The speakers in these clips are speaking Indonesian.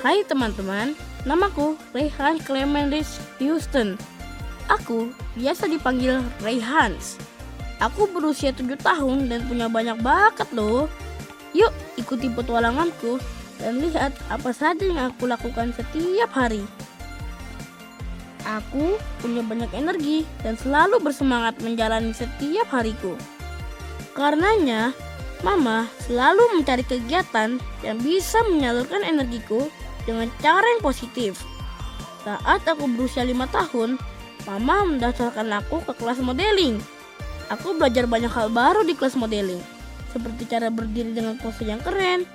Hai teman-teman, namaku Rayhan Clemendis Houston. Aku biasa dipanggil Rayhans. Aku berusia 7 tahun dan punya banyak bakat loh. Yuk ikuti petualanganku dan lihat apa saja yang aku lakukan setiap hari. Aku punya banyak energi dan selalu bersemangat menjalani setiap hariku. Karenanya, Mama selalu mencari kegiatan yang bisa menyalurkan energiku dengan cara yang positif. Saat aku berusia 5 tahun, Mama mendaftarkan aku ke kelas modeling. Aku belajar banyak hal baru di kelas modeling, seperti cara berdiri dengan pose yang keren,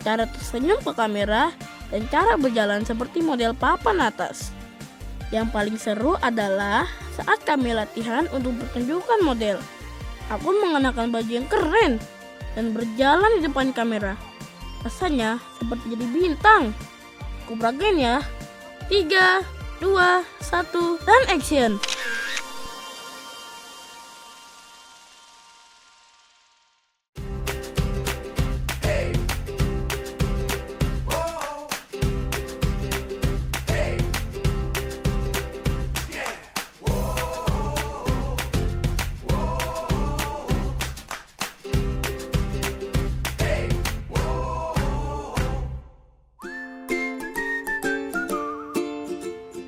cara tersenyum ke kamera, dan cara berjalan seperti model papan atas. Yang paling seru adalah saat kami latihan untuk pertunjukan model. Aku mengenakan baju yang keren dan berjalan di depan kamera. Rasanya seperti jadi bintang. Aku praktekin ya. 3, 2, 1, dan action.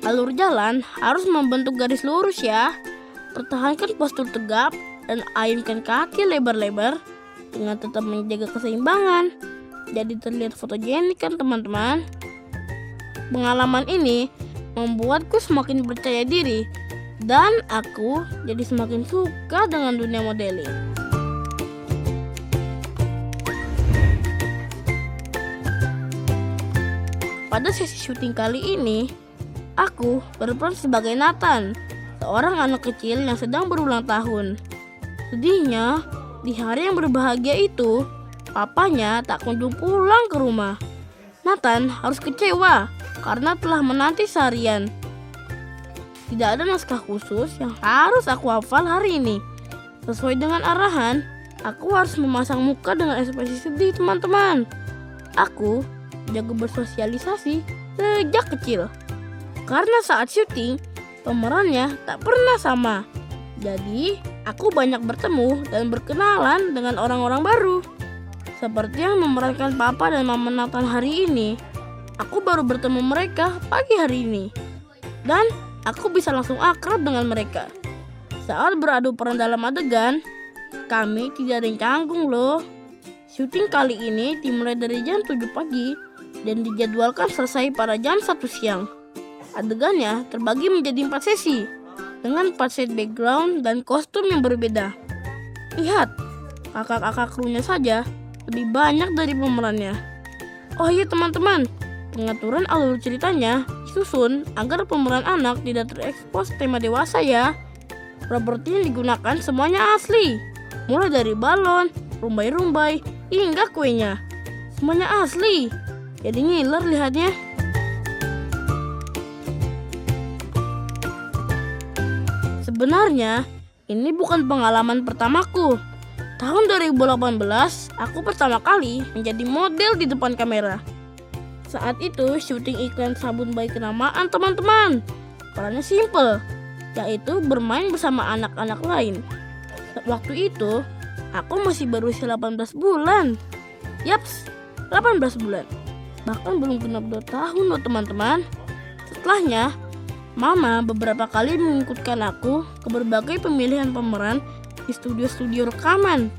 Alur jalan harus membentuk garis lurus ya. Pertahankan postur tegap dan ayunkan kaki lebar-lebar dengan tetap menjaga keseimbangan. Jadi terlihat fotogenik kan teman-teman. Pengalaman ini membuatku semakin percaya diri dan aku jadi semakin suka dengan dunia modeling. Pada sesi syuting kali ini, aku berperan sebagai Nathan, seorang anak kecil yang sedang berulang tahun. Sedihnya, di hari yang berbahagia itu, papanya tak kunjung pulang ke rumah. Nathan harus kecewa karena telah menanti seharian. Tidak ada naskah khusus yang harus aku hafal hari ini. Sesuai dengan arahan, aku harus memasang muka dengan ekspresi sedih teman-teman. Aku jago bersosialisasi sejak kecil. Karena saat syuting, pemerannya tak pernah sama. Jadi, aku banyak bertemu dan berkenalan dengan orang-orang baru. Seperti yang memerankan Papa dan Mama Nathan hari ini. Aku baru bertemu mereka pagi hari ini. Dan aku bisa langsung akrab dengan mereka. Saat beradu peran dalam adegan, kami tidak ada yang canggung loh. Syuting kali ini dimulai dari jam 7 pagi dan dijadwalkan selesai pada jam 1 siang. Adegannya terbagi menjadi 4 sesi dengan 4 set background dan kostum yang berbeda. Lihat, kakak-kakak krunya saja lebih banyak dari pemerannya. Oh iya teman-teman, pengaturan alur ceritanya disusun agar pemeran anak tidak terekspos tema dewasa ya. Properti yang digunakan semuanya asli, mulai dari balon, rumbai-rumbai, hingga kuenya. Semuanya asli, jadi ngiler lihatnya. Sebenarnya, ini bukan pengalaman pertamaku. Tahun 2018, aku pertama kali menjadi model di depan kamera. Saat itu, syuting iklan sabun bayi kenamaan teman-teman. Perannya simple, yaitu bermain bersama anak-anak lain. Waktu itu, aku masih berusia 18 bulan. Yaps, 18 bulan. Bahkan belum genap 2 tahun loh teman-teman. Setelahnya, Mama beberapa kali mengikutkan aku ke berbagai pemilihan pemeran di studio-studio rekaman.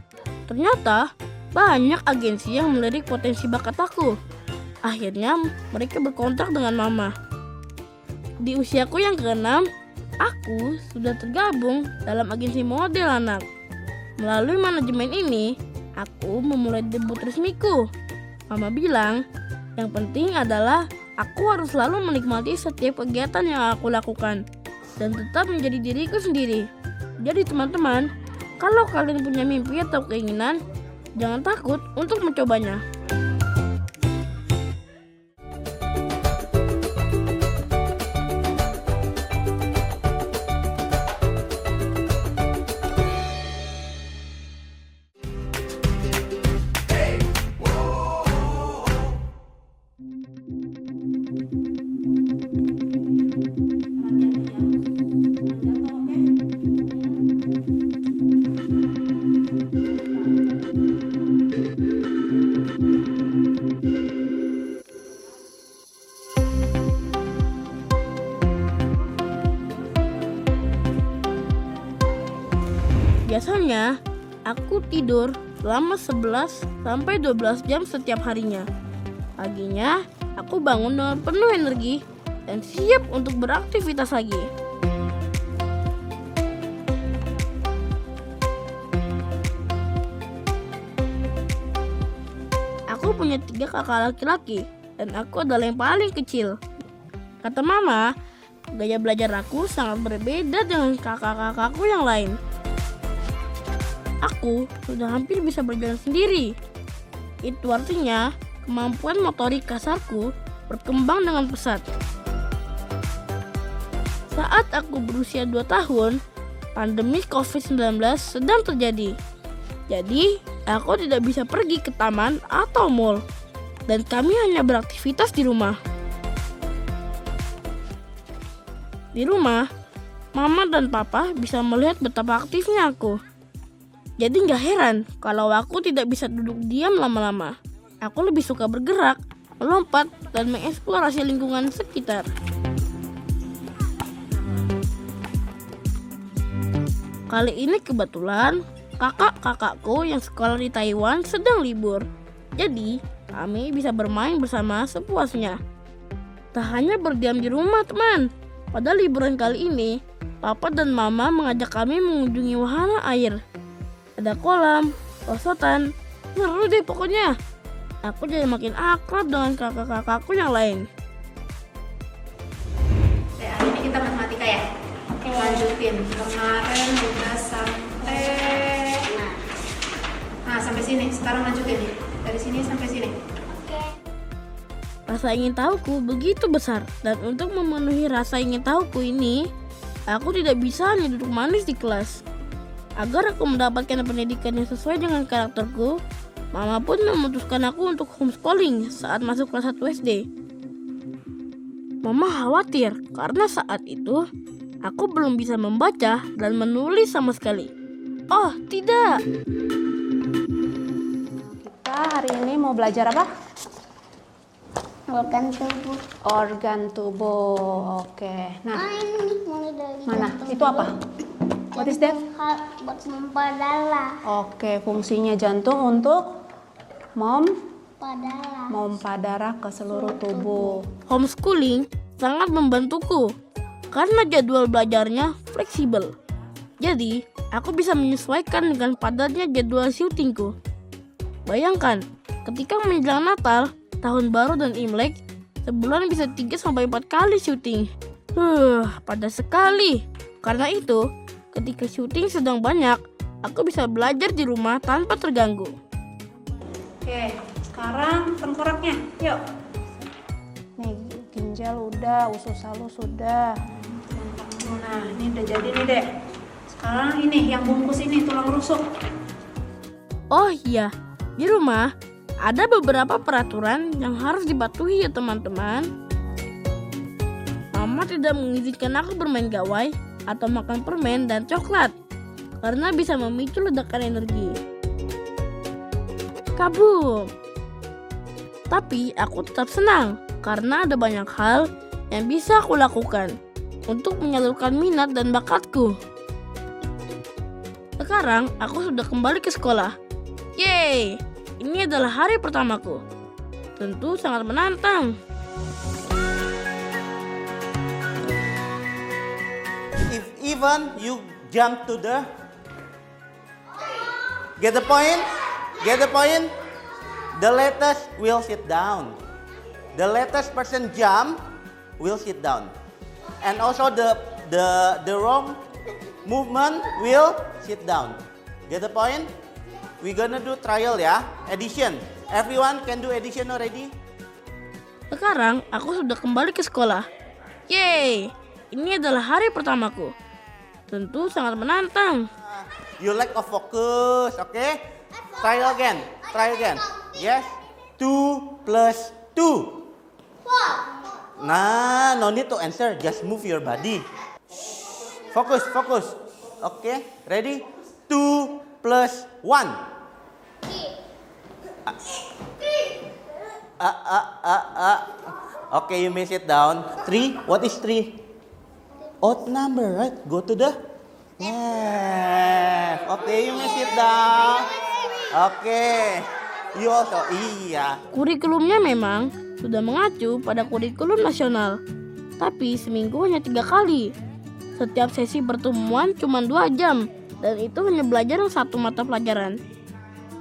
Ternyata banyak agensi yang melirik potensi bakat aku. Akhirnya mereka berkontrak dengan Mama. Di usiaku yang ke-6, aku sudah tergabung dalam agensi model anak. Melalui manajemen ini, aku memulai debut resmiku. Mama bilang, yang penting adalah aku harus selalu menikmati setiap kegiatan yang aku lakukan dan tetap menjadi diriku sendiri. Jadi teman-teman, kalau kalian punya mimpi atau keinginan, jangan takut untuk mencobanya. Biasanya, aku tidur selama 11 sampai 12 jam setiap harinya. Paginya, aku bangun dengan penuh energi dan siap untuk beraktivitas lagi. Aku punya 3 kakak laki-laki dan aku adalah yang paling kecil. Kata mama, gaya belajar aku sangat berbeda dengan kakak-kakakku yang lain. Aku sudah hampir bisa berjalan sendiri. Itu artinya kemampuan motorik kasarku berkembang dengan pesat. Saat aku berusia 2 tahun, pandemi COVID-19 sedang terjadi. Jadi, aku tidak bisa pergi ke taman atau mall, dan kami hanya beraktivitas di rumah. Di rumah, mama dan papa bisa melihat betapa aktifnya aku. Jadi gak heran kalau aku tidak bisa duduk diam lama-lama. Aku lebih suka bergerak, melompat, dan mengeksplorasi lingkungan sekitar. Kali ini kebetulan kakak-kakakku yang sekolah di Taiwan sedang libur. Jadi, kami bisa bermain bersama sepuasnya. Tak hanya berdiam di rumah, teman. Pada liburan kali ini, papa dan mama mengajak kami mengunjungi wahana air. Ada kolam, losotan, seru deh pokoknya. Aku jadi makin akrab dengan kakak-kakakku yang lain. Hari ini kita matematika ya? Oke. Lanjutin. Kemarin udah sampai... Nah, sampai sini. Sekarang lanjutin. Dari sini sampai sini. Rasa ingin tahuku begitu besar, dan untuk memenuhi rasa ingin tahuku ini, aku tidak bisa hanya duduk manis di kelas. Agar aku mendapatkan pendidikan yang sesuai dengan karakterku, mama pun memutuskan aku untuk homeschooling saat masuk kelas 1 SD. Mama khawatir karena saat itu aku belum bisa membaca dan menulis sama sekali. Oh, tidak. Kita hari ini mau belajar apa? Organ tubuh. Organ tubuh. Oke. Nah, Ini mulai dari mana? jantung Itu apa? What is that? Buat memompa darah. Oke, fungsinya jantung untuk Darah. memompa darah ke seluruh tubuh. Homeschooling sangat membantuku karena jadwal belajarnya fleksibel. Jadi, aku bisa menyesuaikan dengan padatnya jadwal syutingku. Bayangkan, ketika menjelang Natal, Tahun Baru dan Imlek, sebulan bisa 3-4 kali syuting. Padat sekali. Karena itu, ketika syuting sedang banyak, aku bisa belajar di rumah tanpa terganggu. Oke, sekarang tengkoraknya. Yuk. Nih, ginjal udah, usus halus sudah. Nah, ini udah jadi nih, Dek. Sekarang ini yang bungkus ini tulang rusuk. Oh iya, di rumah ada beberapa peraturan yang harus dipatuhi ya teman-teman. Mama tidak mengizinkan aku bermain gawai atau makan permen dan coklat karena bisa memicu ledakan energi. Kabum. Tapi aku tetap senang karena ada banyak hal yang bisa aku lakukan untuk menyalurkan minat dan bakatku. Sekarang aku sudah kembali ke sekolah. Yeay! Ini adalah hari pertamaku. Tentu sangat menantang. If even you jump to the... Get the point? Get the point? The latest will sit down. The latest person jump will sit down. And also the wrong movement will sit down. Get the point? We're gonna do trial ya, addition. Everyone can do addition already? Sekarang aku sudah kembali ke sekolah. Yeay, ini adalah hari pertamaku. Tentu sangat menantang. You lack of focus, okay? Try again, try again. Yes, 2 plus 2. Nah, no need to answer, just move your body. Focus, focus. Okay, ready? 2 plus 1. Okay, you may sit down. 3, what is 3? Odd number, right? Go to the Yes. Okay, you may sit down. Okay. You also. Iya. Kurikulumnya memang sudah mengacu pada kurikulum nasional, tapi seminggu hanya 3 kali. Setiap sesi pertemuan cuma 2 jam, dan itu hanya belajar 1 mata pelajaran.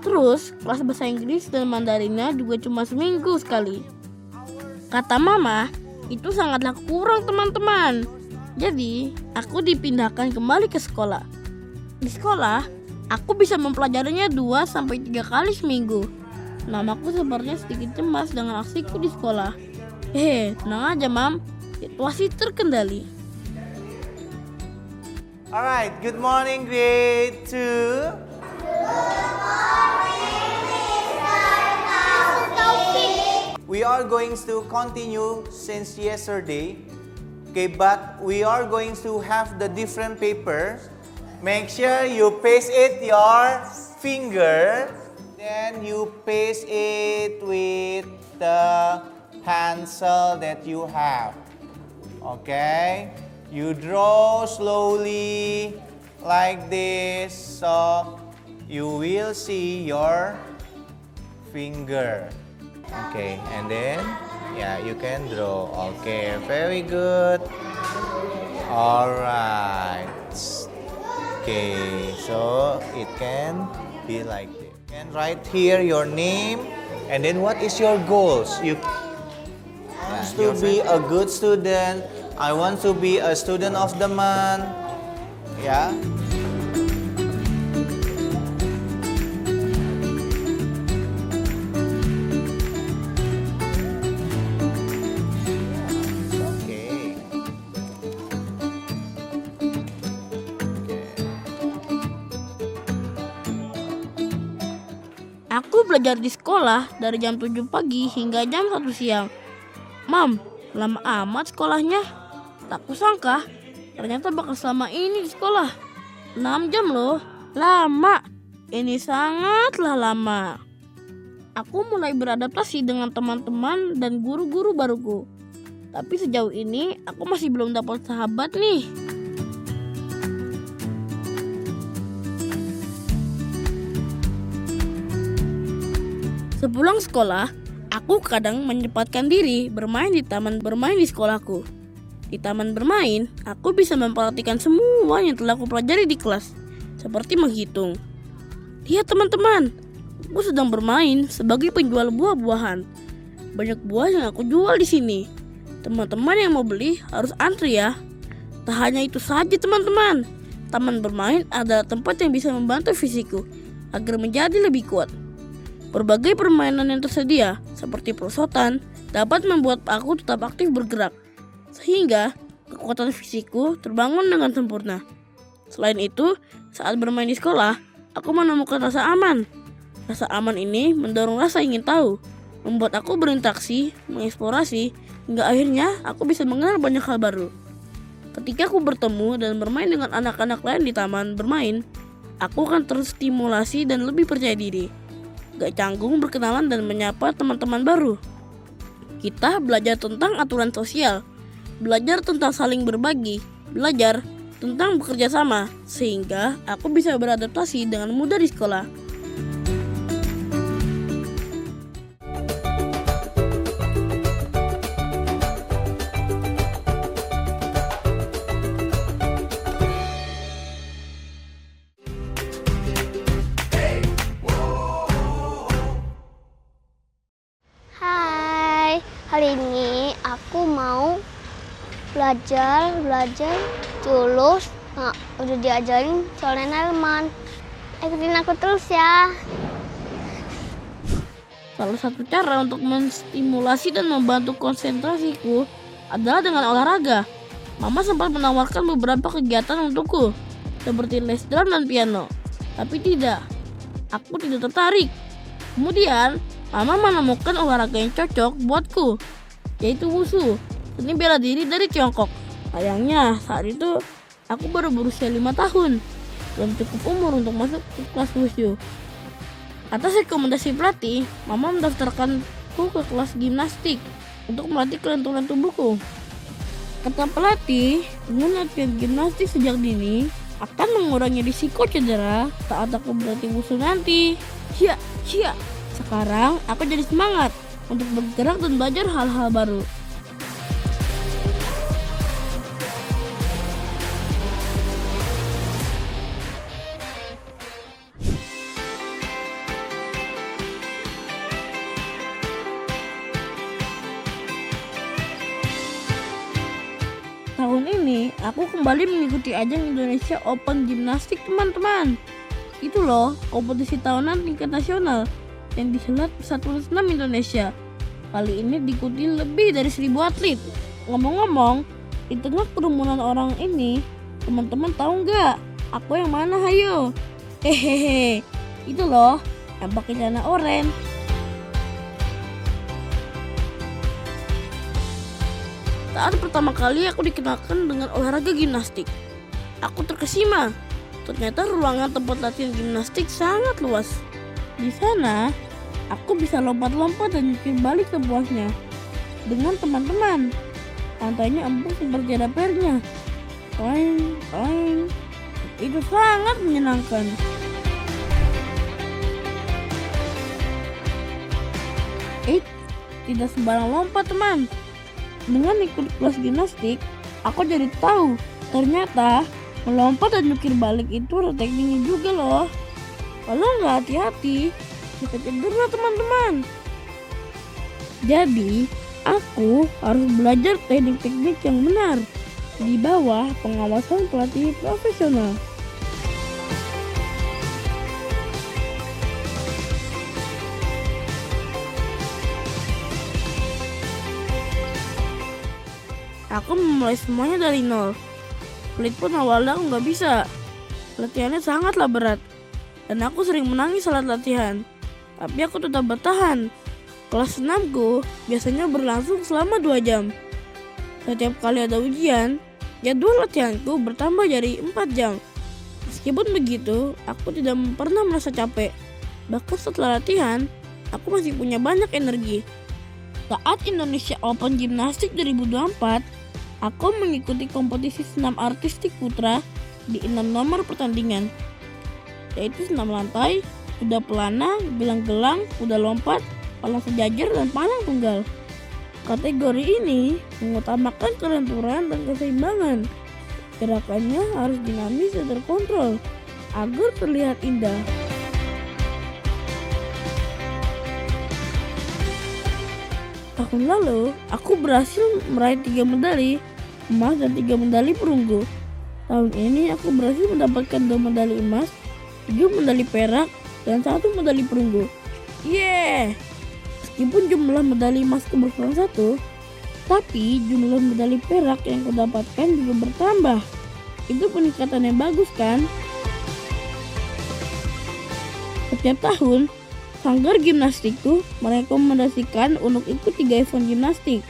Terus, kelas bahasa Inggris dan Mandarinnya juga cuma seminggu sekali. Kata mama, itu sangatlah kurang teman-teman. Jadi, aku dipindahkan kembali ke sekolah. Di sekolah, aku bisa mempelajarinya 2-3 kali seminggu. Namaku sepertinya sedikit cemas dengan aksiku di sekolah. Tenang aja, Mam. Situasi terkendali. Alright, good morning grade 2. We are going to continue since yesterday. Okay, but we are going to have the different paper. Make sure you paste it your finger. Then you paste it with the pencil that you have. Okay? You draw slowly like this, so you will see your finger. Okay, and then you can draw. Okay, very good. Alright. Okay, so it can be like this. And write here your name, and then what is your goals? You want to be a good student. I want to be a student of the month. Yeah. Aku belajar di sekolah dari jam 7 pagi hingga jam 1 siang. Mam, lama amat sekolahnya. Tak kusangka, ternyata bakal selama ini di sekolah. 6 jam loh, lama. Ini sangatlah lama. Aku mulai beradaptasi dengan teman-teman dan guru-guru baruku. Tapi sejauh ini, aku masih belum dapat sahabat nih. Sepulang sekolah, aku kadang menyempatkan diri bermain di taman bermain di sekolahku. Di taman bermain, aku bisa memperhatikan semua yang telah aku pelajari di kelas, seperti menghitung. Lihat teman-teman, aku sedang bermain sebagai penjual buah-buahan. Banyak buah yang aku jual di sini. Teman-teman yang mau beli harus antri ya. Tak hanya itu saja teman-teman, taman bermain adalah tempat yang bisa membantu fisikku agar menjadi lebih kuat. Berbagai permainan yang tersedia, seperti perosotan, dapat membuat aku tetap aktif bergerak, sehingga kekuatan fisikku terbangun dengan sempurna. Selain itu, saat bermain di sekolah, aku menemukan rasa aman. Rasa aman ini mendorong rasa ingin tahu, membuat aku berinteraksi, mengeksplorasi, hingga akhirnya aku bisa mengenal banyak hal baru. Ketika aku bertemu dan bermain dengan anak-anak lain di taman bermain, aku akan terstimulasi dan lebih percaya diri. Gak canggung berkenalan dan menyapa teman-teman baru. Kita belajar tentang aturan sosial, belajar tentang saling berbagi, belajar tentang bekerja sama, sehingga aku bisa beradaptasi dengan mudah di sekolah. Hai, hari ini aku mau belajar tulus. Nah, udah diajarin soal Nelman. Ikutin aku terus ya. Salah satu cara untuk menstimulasi dan membantu konsentrasiku adalah dengan olahraga. Mama sempat menawarkan beberapa kegiatan untukku, seperti les drum dan piano. Tapi tidak, aku tidak tertarik. Kemudian, Mama menemukan olahraga yang cocok buatku, yaitu wushu, seni bela diri dari Tiongkok. Sayangnya, saat itu aku baru berusia 5 tahun, belum cukup umur untuk masuk ke kelas wushu. Atas rekomendasi pelatih, Mama mendaftarkanku ke kelas gimnastik untuk melatih kelenturan tubuhku. Kata pelatih, dengan latihan gimnastik sejak dini akan mengurangi risiko cedera saat aku berlatih wushu nanti. Cia, cia. Sekarang aku jadi semangat untuk bergerak dan belajar hal-hal baru. Tahun ini aku kembali mengikuti ajang Indonesia Open Gimnastik teman-teman. Itu loh kompetisi tahunan tingkat nasional yang dihelat Persatuan Senam Indonesia. Kali ini diikuti lebih dari 1.000 atlet. Ngomong-ngomong, di tengah kerumunan orang ini, teman-teman tahu nggak aku yang mana? Hayo. Hehehe, itu loh yang pakai celana oranye. Saat pertama kali aku dikenalkan dengan olahraga gimnastik, aku terkesima. Ternyata ruangan tempat latihan gimnastik sangat luas. Di sana, aku bisa lompat-lompat dan jungkir balik sepuasnya dengan teman-teman. Lantainya empuk seperti ada pernya. Toing, toing. Itu sangat menyenangkan. Tidak sembarang lompat teman. Dengan ikut kelas gimnastik, aku jadi tahu ternyata melompat dan jungkir balik itu ada tekniknya juga loh. Kalau nggak hati-hati, bisa cedera teman-teman. Jadi, aku harus belajar teknik-teknik yang benar di bawah pengawasan pelatih profesional. Aku memulai semuanya dari nol. Pelit pun awalnya aku nggak bisa. Latihannya sangatlah berat. Dan aku sering menangis saat latihan. Tapi aku tetap bertahan. Kelas senamku biasanya berlangsung selama 2 jam. Setiap kali ada ujian, jadwal latihanku bertambah jadi 4 jam. Meskipun begitu, aku tidak pernah merasa capek. Bahkan setelah latihan, aku masih punya banyak energi. Saat Indonesia Open Gimnastik 2024, aku mengikuti kompetisi senam artistik putra di 6 nomor pertandingan, yaitu senam lantai, kuda pelana, bilang gelang, kuda lompat, palang sejajar, dan palang tunggal. Kategori ini mengutamakan kelenturan dan keseimbangan. Gerakannya harus dinamis dan terkontrol agar terlihat indah. Tahun lalu, aku berhasil meraih 3 medali emas dan 3 medali perunggu. Tahun ini aku berhasil mendapatkan 2 medali emas, 7 medali perak, dan 1 medali perunggu. Yeay! Meskipun jumlah medali emasku berkurang 1, tapi jumlah medali perak yang kudapatkan juga bertambah. Itu peningkatan yang bagus kan? Setiap tahun, Sanggar Gimnastikku merekomendasikan untuk ikut 3 event gimnastik.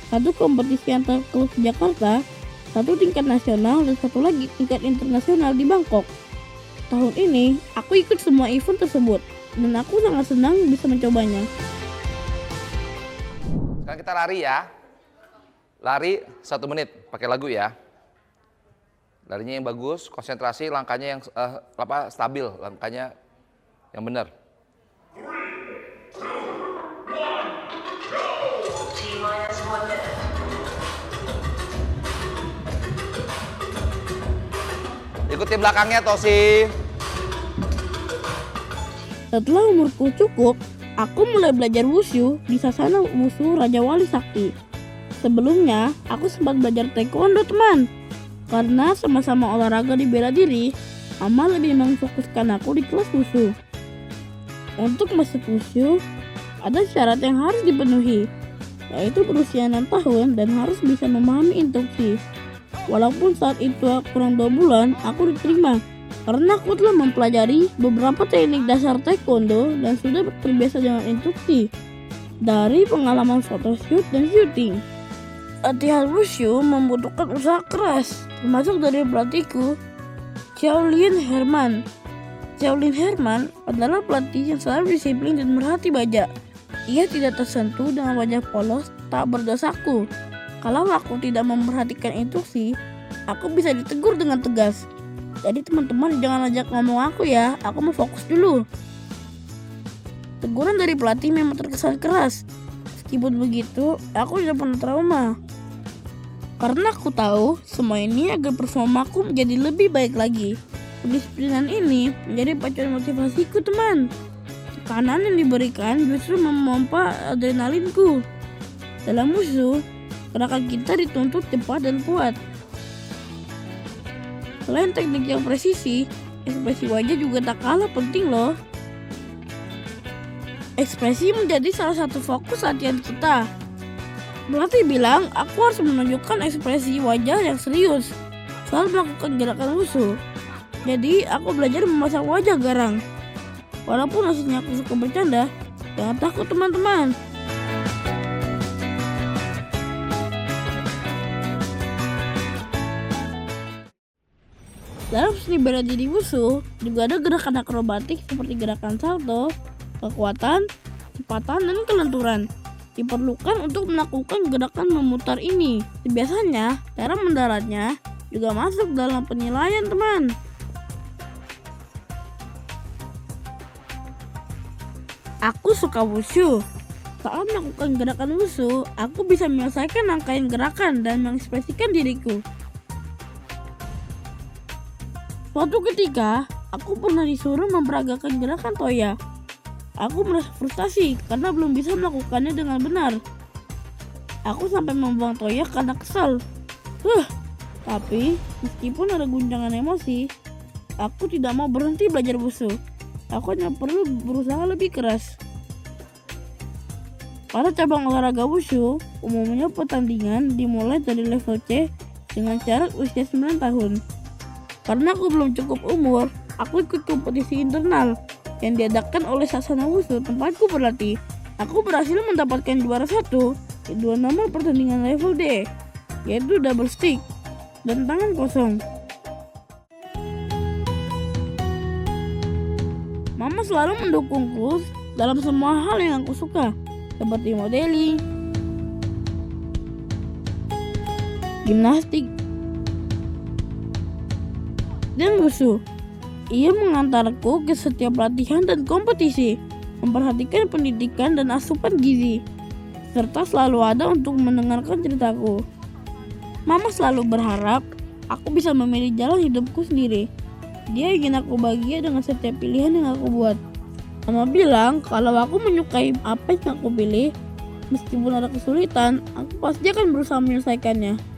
1 kompetisi antar klub di Jakarta, 1 tingkat nasional, dan 1 lagi tingkat internasional di Bangkok. Tahun ini, aku ikut semua event tersebut, dan aku sangat senang bisa mencobanya. Sekarang kita lari ya. Lari 1 menit, pakai lagu ya. Larinya yang bagus, konsentrasi, langkahnya yang stabil, langkahnya yang benar. Ikuti belakangnya Tosi. Setelah umurku cukup, aku mulai belajar wushu di Sasana Wushu Raja Wali Sakti. Sebelumnya, aku sempat belajar taekwondo teman. Karena sama-sama olahraga di bela diri, Mama lebih memfokuskan aku di kelas wushu. Untuk masuk wushu, ada syarat yang harus dipenuhi, yaitu berusia 6 tahun dan harus bisa memahami instruksi. Walaupun saat itu kurang 2 bulan, aku diterima karena aku telah mempelajari beberapa teknik dasar taekwondo dan sudah terbiasa dengan instruksi dari pengalaman photoshoot dan syuting. Latihan wushu membutuhkan usaha keras, termasuk dari pelatihku, Shaolin Herman. Shaolin Herman adalah pelatih yang selalu disiplin dan merhati baja. Ia tidak tersentuh dengan wajah polos tak berdosaku. Kalau aku tidak memperhatikan instruksi, aku bisa ditegur dengan tegas. Jadi teman-teman jangan ajak ngomong aku ya, aku mau fokus dulu. Teguran dari pelatih memang terkesan keras. Meskipun begitu, aku tidak pernah trauma. Karena aku tahu semua ini agar performaku menjadi lebih baik lagi. Kedisiplinan ini menjadi pacuan motivasiku teman. Tekanan yang diberikan justru memompa adrenalinku. Dalam musuh, gerakan kita dituntut cepat dan kuat. Selain teknik yang presisi, ekspresi wajah juga tak kalah penting loh. Ekspresi menjadi salah satu fokus latihan kita. Pelatih bilang aku harus menunjukkan ekspresi wajah yang serius saat melakukan gerakan musuh. Jadi aku belajar memasang wajah garang. Walaupun aslinya aku suka bercanda, jangan takut teman-teman. Dalam seni bela diri musuh juga ada gerakan akrobatik seperti gerakan salto, kekuatan, kecepatan, dan kelenturan. Diperlukan untuk melakukan gerakan memutar ini. Biasanya, cara mendaratnya juga masuk dalam penilaian teman. Aku suka wushu. Saat melakukan gerakan wushu, aku bisa menyelesaikan rangkaian gerakan dan mengekspresikan diriku. Suatu ketika, aku pernah disuruh memperagakan gerakan toya. Aku merasa frustasi karena belum bisa melakukannya dengan benar. Aku sampai membuang toya karena kesal. Tapi meskipun ada guncangan emosi, aku tidak mau berhenti belajar wushu. Aku hanya perlu berusaha lebih keras. Pada cabang olahraga wushu, umumnya pertandingan dimulai dari level C dengan syarat usia 9 tahun. Karena aku belum cukup umur, aku ikut kompetisi internal yang diadakan oleh Sasana Wushu tempatku berlatih. Aku berhasil mendapatkan juara 1 di 2 nomor pertandingan level D, yaitu double stick dan tangan kosong. Mama selalu mendukungku dalam semua hal yang aku suka, seperti modeling, gimnastik, dan wushu. Ia mengantarku ke setiap latihan dan kompetisi, memperhatikan pendidikan dan asupan gizi, serta selalu ada untuk mendengarkan ceritaku. Mama selalu berharap aku bisa memilih jalan hidupku sendiri. Dia ingin aku bahagia dengan setiap pilihan yang aku buat. Mama bilang kalau aku menyukai apa yang aku pilih, meskipun ada kesulitan, aku pasti akan berusaha menyelesaikannya.